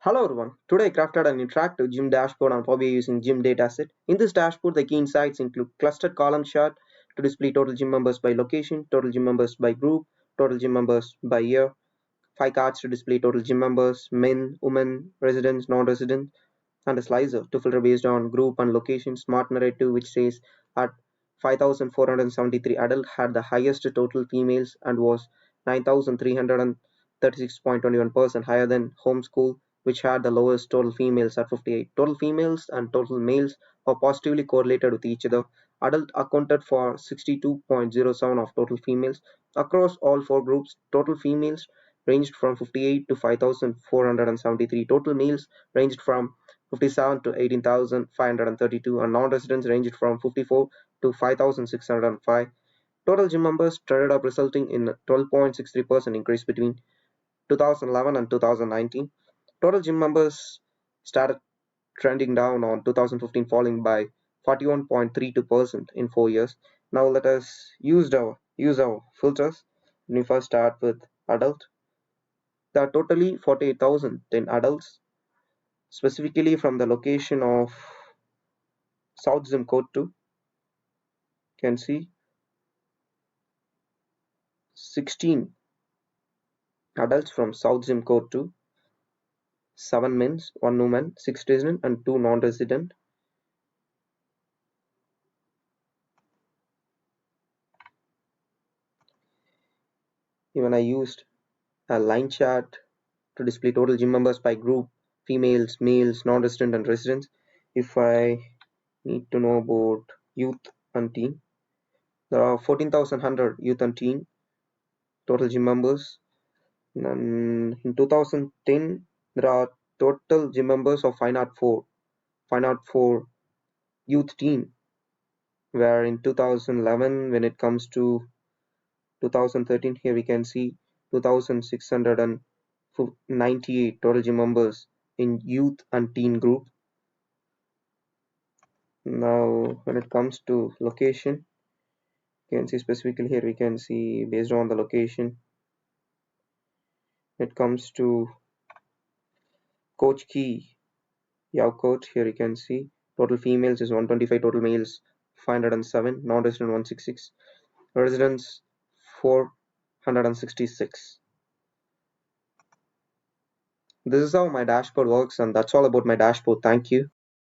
Hello everyone. Today I crafted an interactive gym dashboard on Power BI using gym dataset. In this dashboard, the key insights include clustered column chart to display total gym members by location, total gym members by group, total gym members by year, 5 cards to display total gym members, men, women, residents, non-residents, and a slicer to filter based on group and location. Smart narrative which says at 5,473 adult had the highest total females and was 9,336.21% higher than Homeschool, which had the lowest total females at 58. Total females and total males are positively correlated with each other. Adult accounted for 62.07 of total females. Across all four groups, total females ranged from 58 to 5,473. Total males ranged from 57 to 18,532, and non-residents ranged from 54 to 5,605. Total gym members traded up, resulting in a 12.63% increase between 2011 and 2019. Total gym members started trending down on 2015, falling by 41.32% in 4 years. Now let us use our filters. When we first start with adult, there are totally 48,010 adults, specifically from the location of South Zim Code 2. You can see 16 adults from South Zim Code 2, 7 men, 1 woman, 6 resident and 2 non-resident. Even I used a line chart to display total gym members by group, females, males, non-resident and residents. If I need to know about youth and teen, there are 14,100 youth and teen total gym members. And in 2010, there are total gym members of 504 youth teen, where in 2011, when it comes to 2013, here we can see 2,698 total gym members in youth and teen group. Now when it comes to location, you can see specifically here we can see based on the location. When it comes to coach key Yaukot, here you can see total females is 125, total males 507, non-resident 166, residents 466. This is how my dashboard works, and that's all about my dashboard. Thank you.